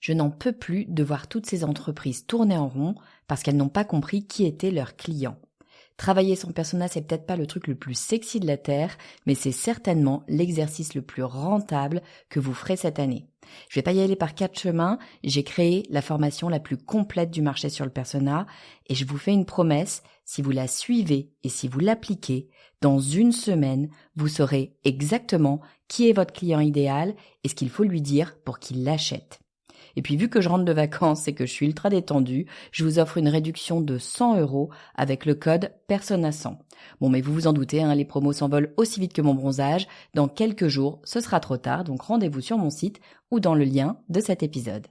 Je n'en peux plus de voir toutes ces entreprises tourner en rond parce qu'elles n'ont pas compris qui étaient leurs clients. Travailler son persona, c'est peut-être pas le truc le plus sexy de la Terre, mais c'est certainement l'exercice le plus rentable que vous ferez cette année. Je vais pas y aller par 4 chemins, j'ai créé la formation la plus complète du marché sur le persona et je vous fais une promesse, si vous la suivez et si vous l'appliquez, dans 1 semaine, vous saurez exactement qui est votre client idéal et ce qu'il faut lui dire pour qu'il l'achète. Et puis vu que je rentre de vacances et que je suis ultra détendue, je vous offre une réduction de 100 € avec le code PERSONA100. Bon, mais vous vous en doutez, les promos s'envolent aussi vite que mon bronzage. Dans quelques jours, ce sera trop tard, donc rendez-vous sur mon site ou dans le lien de cet épisode.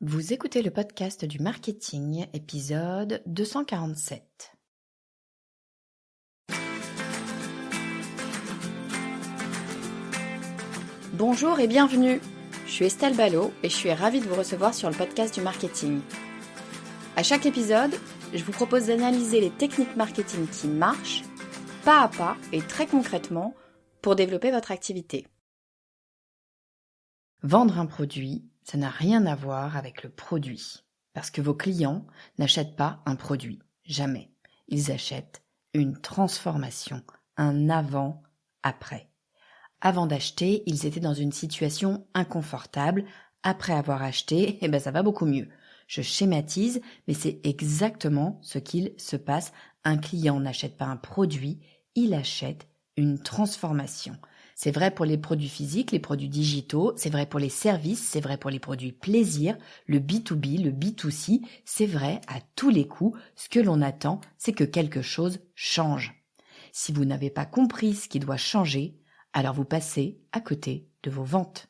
Vous écoutez le podcast du marketing, épisode 247. Bonjour et bienvenue, je suis Estelle Ballot et je suis ravie de vous recevoir sur le podcast du marketing. À chaque épisode, je vous propose d'analyser les techniques marketing qui marchent, pas à pas et très concrètement, pour développer votre activité. Vendre un produit, ça n'a rien à voir avec le produit, parce que vos clients n'achètent pas un produit, jamais. Ils achètent une transformation, un avant-après. Avant d'acheter, ils étaient dans une situation inconfortable. Après avoir acheté, ça va beaucoup mieux. Je schématise, mais c'est exactement ce qu'il se passe. Un client n'achète pas un produit, il achète une transformation. C'est vrai pour les produits physiques, les produits digitaux, c'est vrai pour les services, c'est vrai pour les produits plaisir, le B2B, le B2C, c'est vrai à tous les coups. Ce que l'on attend, c'est que quelque chose change. Si vous n'avez pas compris ce qui doit changer, alors vous passez à côté de vos ventes.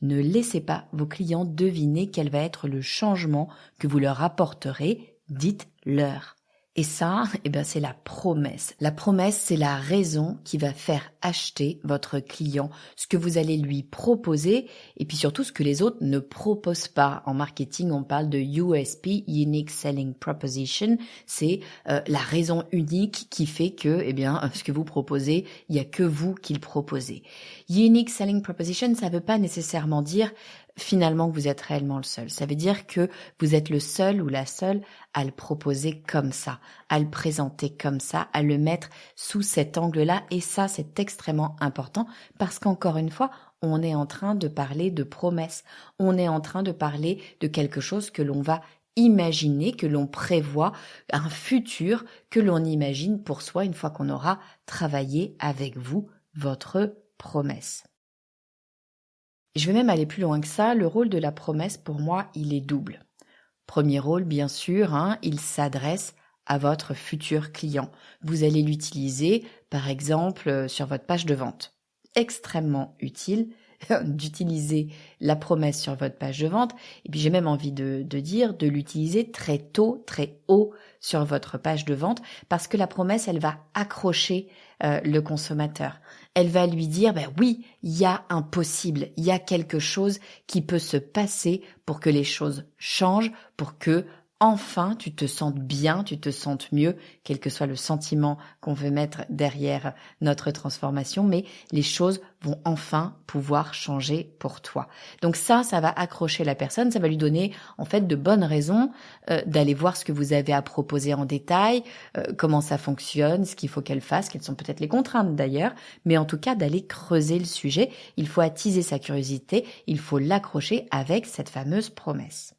Ne laissez pas vos clients deviner quel va être le changement que vous leur apporterez, dites-leur. Et ça, c'est la promesse. La promesse, c'est la raison qui va faire acheter votre client, ce que vous allez lui proposer et puis surtout ce que les autres ne proposent pas. En marketing, on parle de USP, Unique Selling Proposition. C'est la raison unique qui fait que, ce que vous proposez, il n'y a que vous qui le proposez. Unique Selling Proposition, ça ne veut pas nécessairement dire finalement que vous êtes réellement le seul. Ça veut dire que vous êtes le seul ou la seule à le proposer comme ça, à le présenter comme ça, à le mettre sous cet angle-là. Et ça, c'est extrêmement important parce qu'encore une fois, on est en train de parler de promesses. On est en train de parler de quelque chose que l'on va imaginer, que l'on prévoit, un futur que l'on imagine pour soi une fois qu'on aura travaillé avec vous votre promesse. Je vais même aller plus loin que ça, le rôle de la promesse, pour moi, il est double. Premier rôle, bien sûr, il s'adresse à votre futur client. Vous allez l'utiliser, par exemple, sur votre page de vente. Extrêmement utile d'utiliser la promesse sur votre page de vente. Et puis j'ai même envie de dire de l'utiliser très tôt, très haut sur votre page de vente parce que la promesse, elle va accrocher le consommateur. Elle va lui dire, oui, il y a un possible, il y a quelque chose qui peut se passer pour que les choses changent, pour que enfin tu te sentes bien, tu te sentes mieux, quel que soit le sentiment qu'on veut mettre derrière notre transformation, mais les choses vont enfin pouvoir changer pour toi. Donc ça va accrocher la personne, ça va lui donner en fait de bonnes raisons d'aller voir ce que vous avez à proposer en détail, comment ça fonctionne, ce qu'il faut qu'elle fasse, quelles sont peut-être les contraintes d'ailleurs, mais en tout cas d'aller creuser le sujet. Il faut attiser sa curiosité, il faut l'accrocher avec cette fameuse promesse.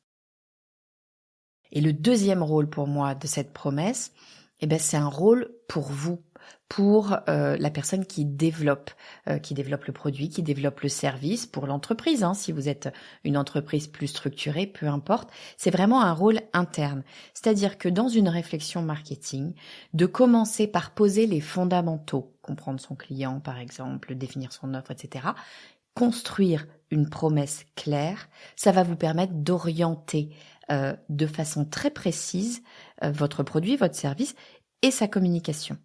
Et le deuxième rôle pour moi de cette promesse, c'est un rôle pour vous, pour la personne qui développe le produit, qui développe le service, pour l'entreprise. Si vous êtes une entreprise plus structurée, peu importe, c'est vraiment un rôle interne. C'est-à-dire que dans une réflexion marketing, de commencer par poser les fondamentaux, comprendre son client par exemple, définir son offre, etc., construire une promesse claire, ça va vous permettre d'orienter de façon très précise votre produit, votre service et sa communication.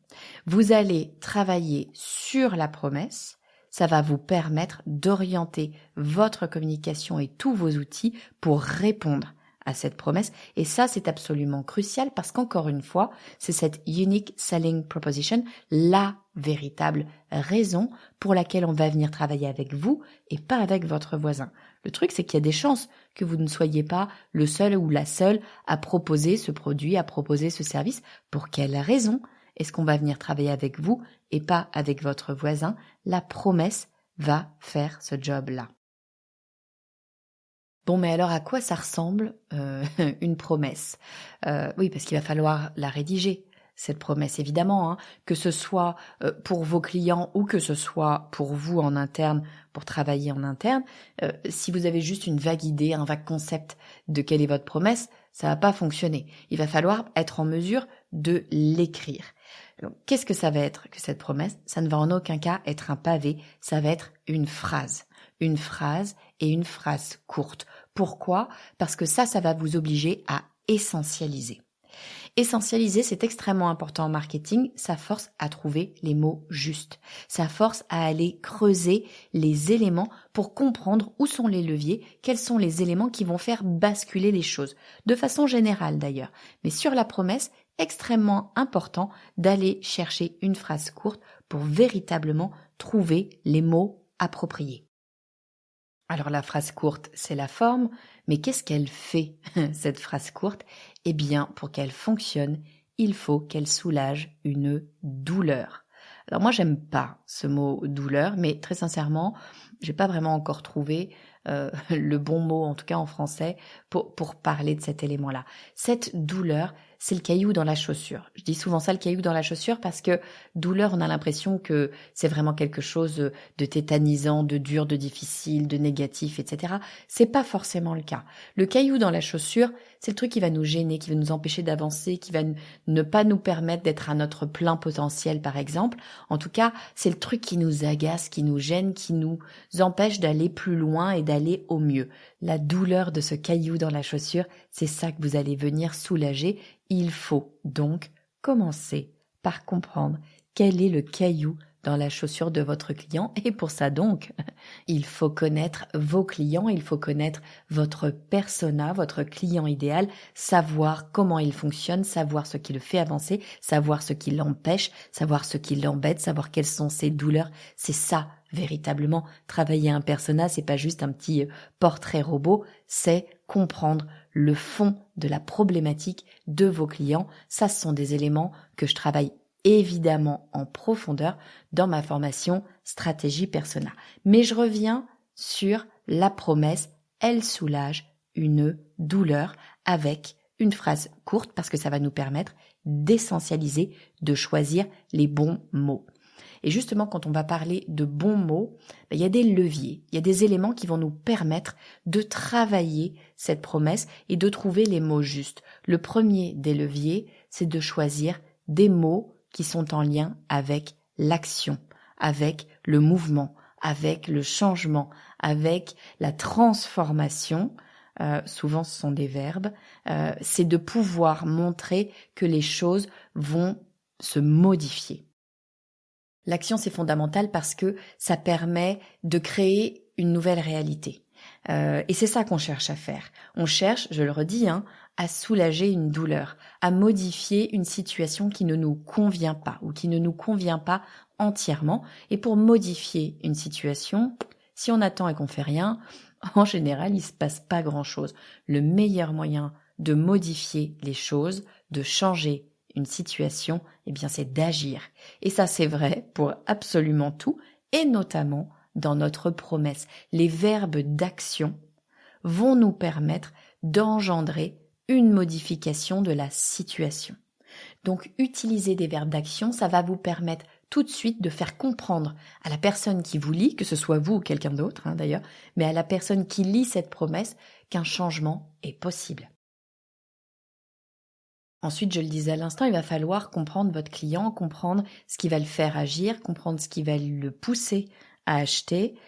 Vous allez travailler sur la promesse, ça va vous permettre d'orienter votre communication et tous vos outils pour répondre à cette promesse. Et ça, c'est absolument crucial parce qu'encore une fois, c'est cette unique selling proposition, la véritable raison pour laquelle on va venir travailler avec vous et pas avec votre voisin. Le truc, c'est qu'il y a des chances que vous ne soyez pas le seul ou la seule à proposer ce produit, à proposer ce service. Pour quelle raison est-ce qu'on va venir travailler avec vous et pas avec votre voisin? La promesse va faire ce job-là. Bon, mais alors à quoi ça ressemble une promesse? Oui, parce qu'il va falloir la rédiger, cette promesse, évidemment, hein, que ce soit pour vos clients ou que ce soit pour vous en interne, pour travailler en interne. Si vous avez juste une vague idée, un vague concept de quelle est votre promesse, ça va pas fonctionner. Il va falloir être en mesure de l'écrire. Donc, qu'est-ce que ça va être que cette promesse? Ça ne va en aucun cas être un pavé, ça va être une phrase. Une phrase et une phrase courte. Pourquoi? Parce que ça va vous obliger à essentialiser. Essentialiser, c'est extrêmement important en marketing, ça force à trouver les mots justes. Ça force à aller creuser les éléments pour comprendre où sont les leviers, quels sont les éléments qui vont faire basculer les choses. De façon générale d'ailleurs. Mais sur la promesse, extrêmement important d'aller chercher une phrase courte pour véritablement trouver les mots appropriés. Alors la phrase courte, c'est la forme, mais qu'est-ce qu'elle fait, cette phrase courte? Eh bien, pour qu'elle fonctionne, il faut qu'elle soulage une douleur. Alors moi, j'aime pas ce mot douleur, mais très sincèrement, j'ai pas vraiment encore trouvé le bon mot, en tout cas en français, pour parler de cet élément-là. Cette douleur, c'est le caillou dans la chaussure. Je dis souvent ça, le caillou dans la chaussure, parce que douleur, on a l'impression que c'est vraiment quelque chose de tétanisant, de dur, de difficile, de négatif, etc. C'est pas forcément le cas. Le caillou dans la chaussure, c'est le truc qui va nous gêner, qui va nous empêcher d'avancer, qui va ne pas nous permettre d'être à notre plein potentiel, par exemple. En tout cas, c'est le truc qui nous agace, qui nous gêne, qui nous empêche d'aller plus loin et d'aller au mieux. La douleur de ce caillou dans la chaussure, c'est ça que vous allez venir soulager. Il faut donc commencer par comprendre quel est le caillou dans la chaussure de votre client. Et pour ça donc, il faut connaître vos clients, il faut connaître votre persona, votre client idéal, savoir comment il fonctionne, savoir ce qui le fait avancer, savoir ce qui l'empêche, savoir ce qui l'embête, savoir quelles sont ses douleurs. C'est ça, véritablement. Travailler un persona, c'est pas juste un petit portrait robot, c'est comprendre le fond de la problématique de vos clients. Ça, ce sont des éléments que je travaille évidemment en profondeur dans ma formation stratégie persona. Mais je reviens sur la promesse, elle soulage une douleur avec une phrase courte parce que ça va nous permettre d'essentialiser, de choisir les bons mots. Et justement, quand on va parler de bons mots, il y a des leviers, il y a des éléments qui vont nous permettre de travailler cette promesse et de trouver les mots justes. Le premier des leviers, c'est de choisir des mots qui sont en lien avec l'action, avec le mouvement, avec le changement, avec la transformation. Souvent, ce sont des verbes. C'est de pouvoir montrer que les choses vont se modifier. L'action, c'est fondamental parce que ça permet de créer une nouvelle réalité. Et c'est ça qu'on cherche à faire. On cherche, je le redis, à soulager une douleur, à modifier une situation qui ne nous convient pas ou qui ne nous convient pas entièrement. Et pour modifier une situation, si on attend et qu'on fait rien, en général, il se passe pas grand-chose. Le meilleur moyen de modifier les choses, de changer une situation, eh bien, c'est d'agir. Et ça, c'est vrai pour absolument tout, et notamment dans notre promesse. Les verbes d'action vont nous permettre d'engendrer une modification de la situation. Donc, utiliser des verbes d'action, ça va vous permettre tout de suite de faire comprendre à la personne qui vous lit, que ce soit vous ou quelqu'un d'autre d'ailleurs, mais à la personne qui lit cette promesse, qu'un changement est possible. Ensuite, je le disais à l'instant, il va falloir comprendre votre client, comprendre ce qui va le faire agir, comprendre ce qui va le pousser à acheter,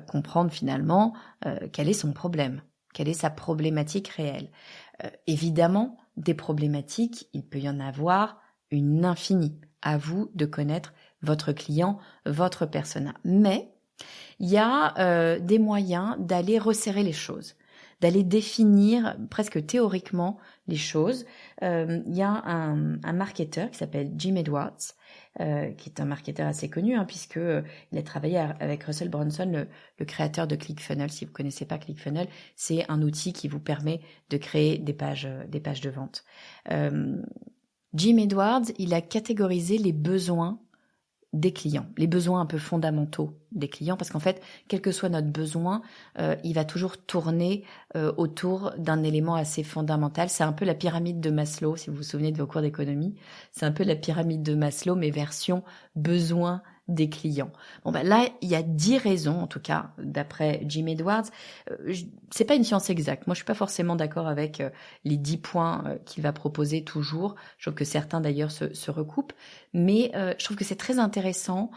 comprendre finalement quel est son problème, quelle est sa problématique réelle. Évidemment, des problématiques, il peut y en avoir une infinie. À vous de connaître votre client, votre persona. Mais il y a des moyens d'aller resserrer les choses, d'aller définir presque théoriquement les choses. Il y a un marketeur qui s'appelle Jim Edwards, qui est un marketeur assez connu, puisque il a travaillé avec Russell Brunson, le créateur de ClickFunnels. Si vous connaissez pas ClickFunnels, c'est un outil qui vous permet de créer des pages de vente. Jim Edwards, il a catégorisé les besoins des clients, les besoins un peu fondamentaux des clients, parce qu'en fait, quel que soit notre besoin, il va toujours tourner autour d'un élément assez fondamental. C'est un peu la pyramide de Maslow, si vous vous souvenez de vos cours d'économie. C'est un peu la pyramide de Maslow, mais version besoins des clients. Bon là, il y a 10 raisons, en tout cas, d'après Jim Edwards. C'est pas une science exacte. Moi, je suis pas forcément d'accord avec les 10 points qu'il va proposer toujours. Je trouve que certains, d'ailleurs, se recoupent. Mais je trouve que c'est très intéressant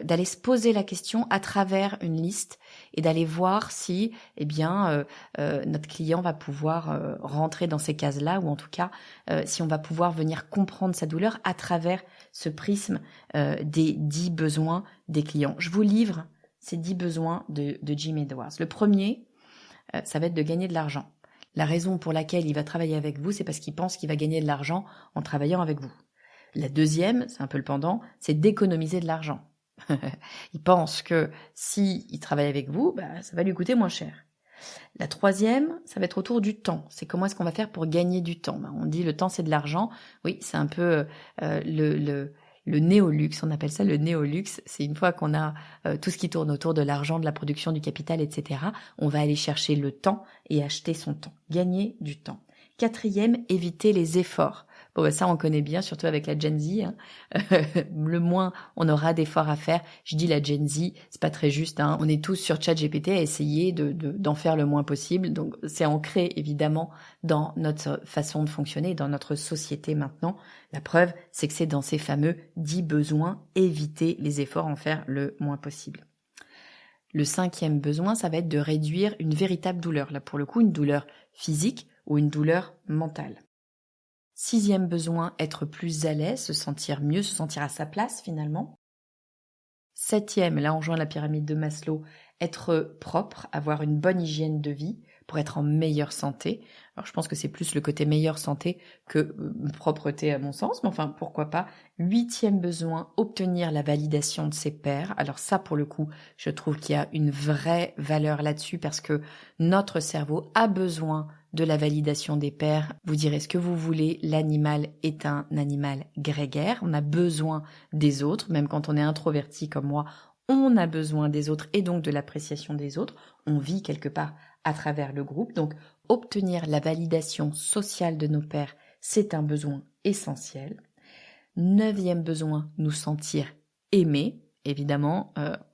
d'aller se poser la question à travers une liste et d'aller voir si, notre client va pouvoir rentrer dans ces cases-là, ou en tout cas, si on va pouvoir venir comprendre sa douleur à travers ce prisme des 10 besoins des clients. Je vous livre ces 10 besoins de Jim Edwards. Le premier, ça va être de gagner de l'argent. La raison pour laquelle il va travailler avec vous, c'est parce qu'il pense qu'il va gagner de l'argent en travaillant avec vous. La deuxième, c'est un peu le pendant, c'est d'économiser de l'argent. Il pense que si il travaille avec vous, ça va lui coûter moins cher. La troisième, ça va être autour du temps. C'est comment est-ce qu'on va faire pour gagner du temps. On dit le temps c'est de l'argent. Oui, c'est un peu le néoluxe. On appelle ça le néoluxe. C'est une fois qu'on a tout ce qui tourne autour de l'argent, de la production du capital, etc. On va aller chercher le temps et acheter son temps. Gagner du temps. Quatrième, éviter les efforts. Ça, on connaît bien, surtout avec la Gen Z. Le moins on aura d'efforts à faire. Je dis la Gen Z, c'est pas très juste. On est tous sur ChatGPT à essayer d'en faire le moins possible. Donc, c'est ancré, évidemment, dans notre façon de fonctionner, dans notre société maintenant. La preuve, c'est que c'est dans ces fameux 10 besoins, éviter les efforts, en faire le moins possible. Le cinquième besoin, ça va être de réduire une véritable douleur. Là, pour le coup, une douleur physique ou une douleur mentale. Sixième besoin, être plus à l'aise, se sentir mieux, se sentir à sa place finalement. Septième, là on rejoint la pyramide de Maslow, être propre, avoir une bonne hygiène de vie pour être en meilleure santé. Alors je pense que c'est plus le côté meilleure santé que propreté à mon sens, mais enfin pourquoi pas. Huitième besoin, obtenir la validation de ses pairs. Alors ça pour le coup, je trouve qu'il y a une vraie valeur là-dessus parce que notre cerveau a besoin de la validation des pairs. Vous direz ce que vous voulez, l'animal est un animal grégaire. On a besoin des autres, même quand on est introverti comme moi, on a besoin des autres et donc de l'appréciation des autres. On vit quelque part à travers le groupe. Donc, obtenir la validation sociale de nos pairs, c'est un besoin essentiel. Neuvième besoin, nous sentir aimés. Évidemment,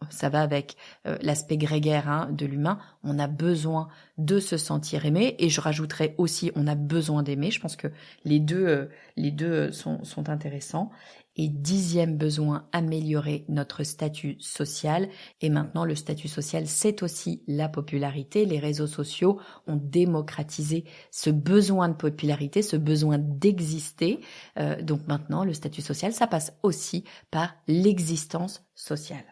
ça va avec l'aspect grégaire de l'humain. On a besoin de se sentir aimé et je rajouterais aussi on a besoin d'aimer. Je pense que les deux sont intéressants. Et dixième besoin, améliorer notre statut social. Et maintenant, le statut social, c'est aussi la popularité. Les réseaux sociaux ont démocratisé ce besoin de popularité, ce besoin d'exister. Donc maintenant, le statut social, ça passe aussi par l'existence sociale.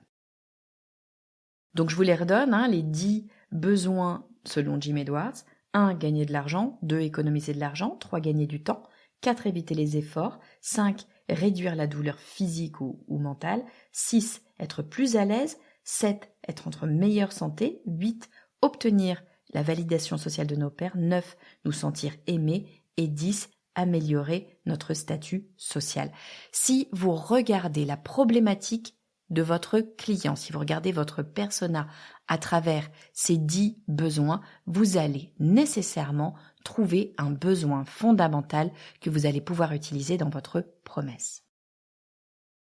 Donc je vous les redonne, les 10 besoins selon Jim Edwards. 1. Gagner de l'argent. 2. Économiser de l'argent. 3. Gagner du temps. 4. Éviter les efforts. 5. Réduire la douleur physique ou mentale. 6. Être plus à l'aise. 7. Être en meilleure santé. 8. Obtenir la validation sociale de nos pairs. 9. Nous sentir aimés. Et 10. Améliorer notre statut social. Si vous regardez la problématique de votre client, si vous regardez votre persona à travers ces 10 besoins, vous allez nécessairement trouver un besoin fondamental que vous allez pouvoir utiliser dans votre promesse.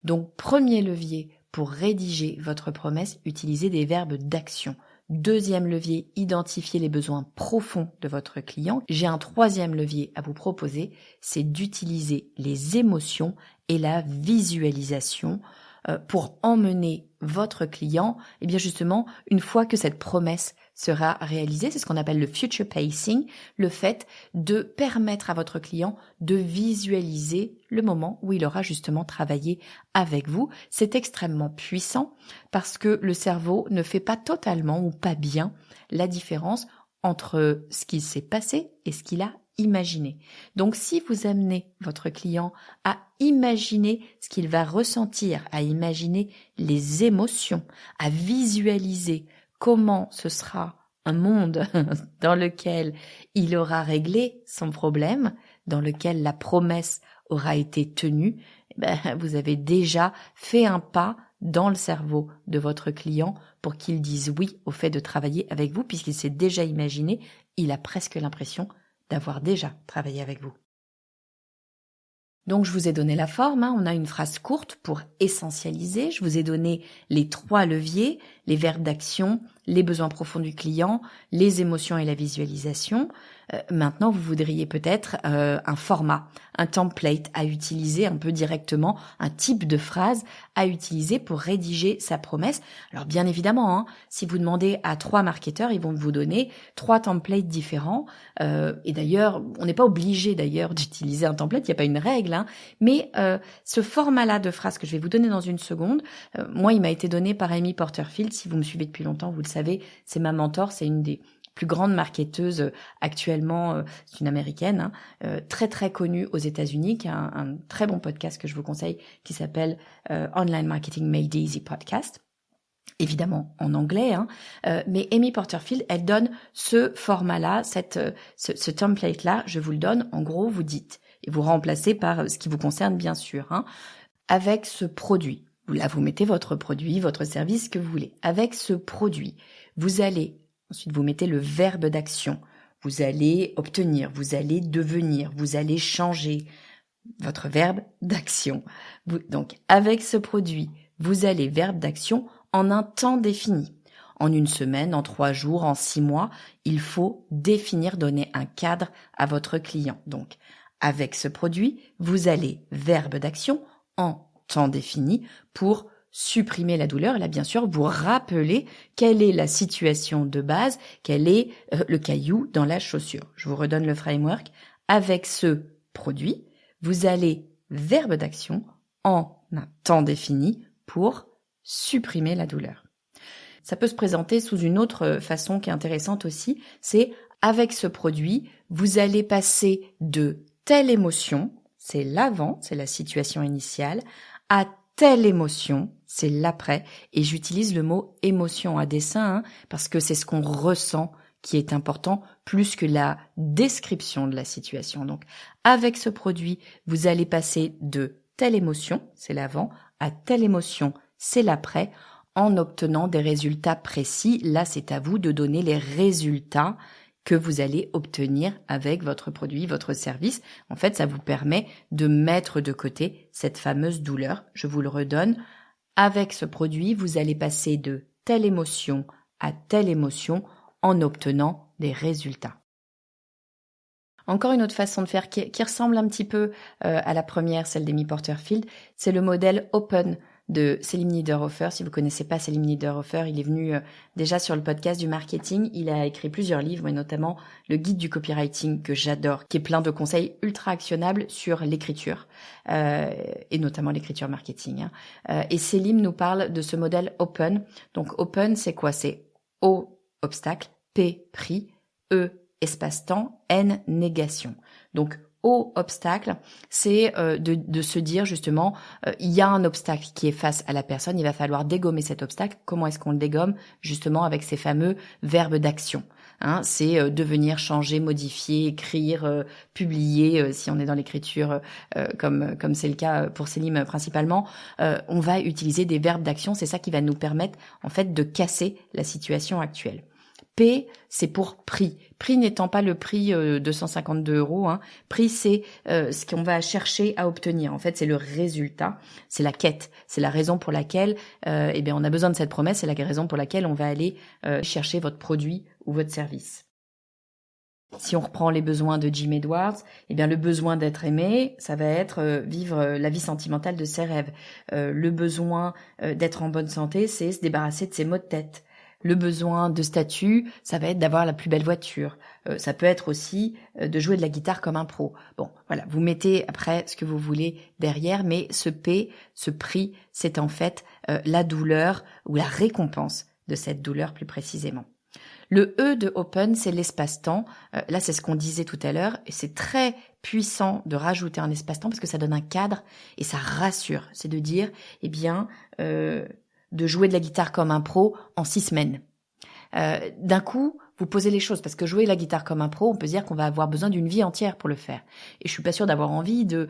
Donc, premier levier pour rédiger votre promesse, utilisez des verbes d'action. Deuxième levier, identifier les besoins profonds de votre client. J'ai un troisième levier à vous proposer, c'est d'utiliser les émotions et la visualisation pour emmener votre client, justement, une fois que cette promesse sera réalisée, c'est ce qu'on appelle le future pacing, le fait de permettre à votre client de visualiser le moment où il aura justement travaillé avec vous. C'est extrêmement puissant parce que le cerveau ne fait pas totalement ou pas bien la différence entre ce qui s'est passé et ce qu'il a imaginé. Donc si vous amenez votre client à imaginer ce qu'il va ressentir, à imaginer les émotions, à visualiser comment ce sera un monde dans lequel il aura réglé son problème, dans lequel la promesse aura été tenue, vous avez déjà fait un pas dans le cerveau de votre client pour qu'il dise oui au fait de travailler avec vous, puisqu'il s'est déjà imaginé, il a presque l'impression d'avoir déjà travaillé avec vous. Donc je vous ai donné la forme, on a une phrase courte pour essentialiser, je vous ai donné les 3 leviers, les verbes d'action, les besoins profonds du client, les émotions et la visualisation. Maintenant, vous voudriez peut-être un format, un template à utiliser un peu directement, un type de phrase à utiliser pour rédiger sa promesse. Alors bien évidemment, si vous demandez à 3 marketeurs, ils vont vous donner 3 templates différents. Et d'ailleurs, on n'est pas obligé d'ailleurs d'utiliser un template, il n'y a pas une règle. Mais ce format-là de phrase que je vais vous donner dans une seconde, moi, il m'a été donné par Amy Porterfield. Si vous me suivez depuis longtemps, vous le savez, c'est ma mentor, c'est une des plus grande marketeuse actuellement, c'est une américaine, très très connue aux États-Unis, qui a un très bon podcast que je vous conseille, qui s'appelle Online Marketing Made Easy Podcast. Évidemment en anglais, mais Amy Porterfield, elle donne ce format-là, ce template-là, je vous le donne. En gros, vous dites, et vous remplacez par ce qui vous concerne bien sûr, avec ce produit. Là, vous mettez votre produit, votre service que vous voulez. Avec ce produit, vous allez, ensuite vous mettez le verbe d'action. Vous allez obtenir, vous allez devenir, vous allez changer. Votre verbe d'action. Donc, avec ce produit, vous allez verbe d'action en un temps défini. En 1 semaine, en 3 jours, en 6 mois, il faut définir, donner un cadre à votre client. Donc, avec ce produit, vous allez verbe d'action en temps défini pour supprimer la douleur. Et là, bien sûr, vous rappelez quelle est la situation de base, quel est le caillou dans la chaussure. Je vous redonne le framework. Avec ce produit, vous allez verbe d'action en un temps défini pour supprimer la douleur. Ça peut se présenter sous une autre façon qui est intéressante aussi, c'est avec ce produit, vous allez passer de telle émotion, c'est l'avant, c'est la situation initiale, à telle émotion, c'est l'après. Et j'utilise le mot émotion à dessein parce que c'est ce qu'on ressent qui est important plus que la description de la situation. Donc, avec ce produit, vous allez passer de telle émotion, c'est l'avant, à telle émotion, c'est l'après, en obtenant des résultats précis. Là, c'est à vous de donner les résultats que vous allez obtenir avec votre produit, votre service. En fait, ça vous permet de mettre de côté cette fameuse douleur. Je vous le redonne. Avec ce produit, vous allez passer de telle émotion à telle émotion en obtenant des résultats. Encore une autre façon de faire qui ressemble un petit peu à la première, celle d'Amy Porterfield, c'est le modèle Open de Selim Niederhofer. Si vous connaissez pas Selim Niederhofer, il est venu déjà sur le podcast du marketing. Il a écrit plusieurs livres, et notamment le guide du copywriting que j'adore, qui est plein de conseils ultra actionnables sur l'écriture, et notamment l'écriture marketing. Et Selim nous parle de ce modèle Open. Donc Open, c'est quoi? C'est O, obstacle, P, prix, E, espace-temps, N, négation. Donc, O, obstacle, c'est de se dire justement, il y a un obstacle qui est face à la personne, il va falloir dégommer cet obstacle. Comment est-ce qu'on le dégomme? Justement avec ces fameux verbes d'action. C'est devenir, changer, modifier, écrire, publier, si on est dans l'écriture, comme c'est le cas pour Selim principalement. On va utiliser des verbes d'action, c'est ça qui va nous permettre en fait de casser la situation actuelle. P, c'est pour prix. Prix n'étant pas le prix de 152 €. Prix, c'est ce qu'on va chercher à obtenir. En fait, c'est le résultat, c'est la quête, c'est la raison pour laquelle on a besoin de cette promesse, c'est la raison pour laquelle on va aller chercher votre produit ou votre service. Si on reprend les besoins de Jim Edwards, le besoin d'être aimé, ça va être vivre la vie sentimentale de ses rêves. Le besoin d'être en bonne santé, c'est se débarrasser de ses maux de tête. Le besoin de statut, ça va être d'avoir la plus belle voiture. Ça peut être aussi de jouer de la guitare comme un pro. Bon, voilà, vous mettez après ce que vous voulez derrière, mais ce P, ce prix, c'est en fait la douleur ou la récompense de cette douleur plus précisément. Le E de open, c'est l'espace-temps. Là, c'est ce qu'on disait tout à l'heure. Et c'est très puissant de rajouter un espace-temps parce que ça donne un cadre et ça rassure. C'est de dire, de jouer de la guitare comme un pro en 6 semaines. D'un coup, vous posez les choses parce que jouer la guitare comme un pro, on peut se dire qu'on va avoir besoin d'une vie entière pour le faire. Et je suis pas sûre d'avoir envie de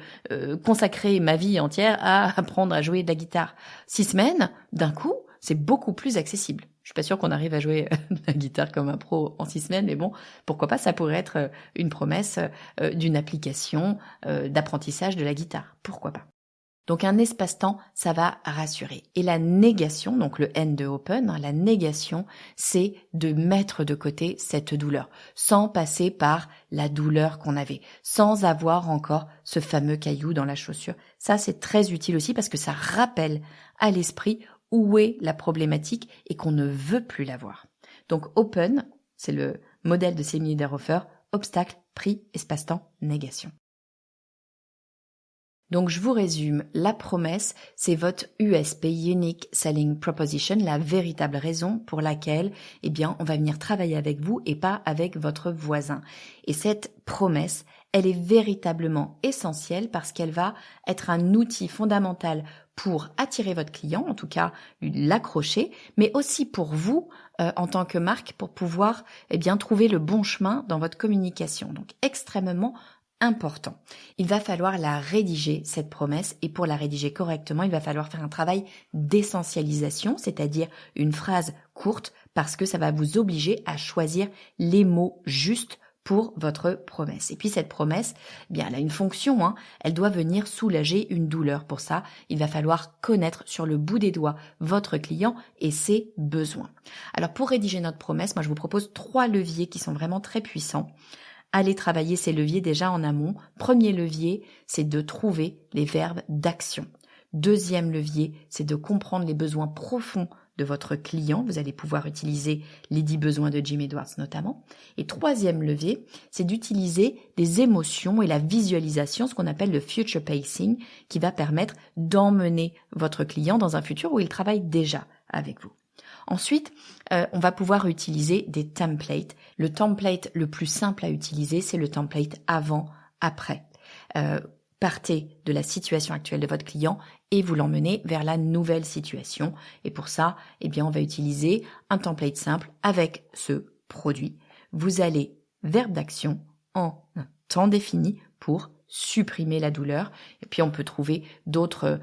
consacrer ma vie entière à apprendre à jouer de la guitare. 6 semaines, d'un coup, c'est beaucoup plus accessible. Je suis pas sûre qu'on arrive à jouer de la guitare comme un pro en 6 semaines, mais bon, pourquoi pas, ça pourrait être une promesse d'une application d'apprentissage de la guitare. Pourquoi pas. Donc un espace-temps, ça va rassurer. Et la négation, donc le N de open, la négation, c'est de mettre de côté cette douleur, sans passer par la douleur qu'on avait, sans avoir encore ce fameux caillou dans la chaussure. Ça, c'est très utile aussi parce que ça rappelle à l'esprit où est la problématique et qu'on ne veut plus l'avoir. Donc open, c'est le modèle de Céline Niederhofer, obstacle, prix, espace-temps, négation. Donc je vous résume, la promesse, c'est votre USP, Unique Selling Proposition, la véritable raison pour laquelle, on va venir travailler avec vous et pas avec votre voisin. Et cette promesse, elle est véritablement essentielle parce qu'elle va être un outil fondamental pour attirer votre client, en tout cas l'accrocher, mais aussi pour vous en tant que marque pour pouvoir trouver le bon chemin dans votre communication. Donc extrêmement important. Il va falloir la rédiger, cette promesse, et pour la rédiger correctement, il va falloir faire un travail d'essentialisation, c'est-à-dire une phrase courte, parce que ça va vous obliger à choisir les mots justes pour votre promesse. Et puis cette promesse, elle a une fonction, elle doit venir soulager une douleur. Pour ça, il va falloir connaître sur le bout des doigts votre client et ses besoins. Alors pour rédiger notre promesse, moi je vous propose 3 leviers qui sont vraiment très puissants. Allez travailler ces leviers déjà en amont. Premier levier, c'est de trouver les verbes d'action. Deuxième levier, c'est de comprendre les besoins profonds de votre client. Vous allez pouvoir utiliser les 10 besoins de Jim Edwards notamment. Et troisième levier, c'est d'utiliser des émotions et la visualisation, ce qu'on appelle le future pacing, qui va permettre d'emmener votre client dans un futur où il travaille déjà avec vous. Ensuite, on va pouvoir utiliser des templates. Le template le plus simple à utiliser, c'est le template avant-après. Partez de la situation actuelle de votre client et vous l'emmenez vers la nouvelle situation. Et pour ça, on va utiliser un template simple avec ce produit. Vous allez verbe d'action en un temps défini pour supprimer la douleur. Et puis on peut trouver d'autres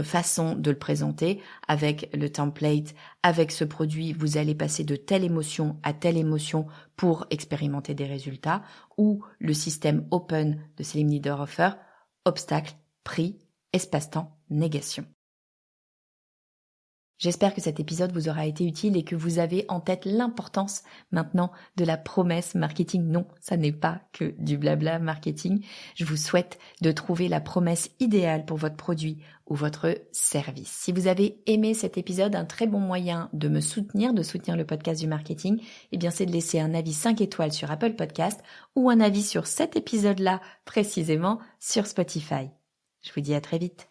façons de le présenter avec le template, avec ce produit. Vous allez passer de telle émotion à telle émotion pour expérimenter des résultats, ou le système open de Céline Niederhofer, obstacle, prix, espace-temps, négation. J'espère que cet épisode vous aura été utile et que vous avez en tête l'importance maintenant de la promesse marketing. Non, ça n'est pas que du blabla marketing. Je vous souhaite de trouver la promesse idéale pour votre produit ou votre service. Si vous avez aimé cet épisode, un très bon moyen de me soutenir, de soutenir le podcast du marketing, c'est de laisser un avis 5 étoiles sur Apple Podcast ou un avis sur cet épisode-là précisément sur Spotify. Je vous dis à très vite.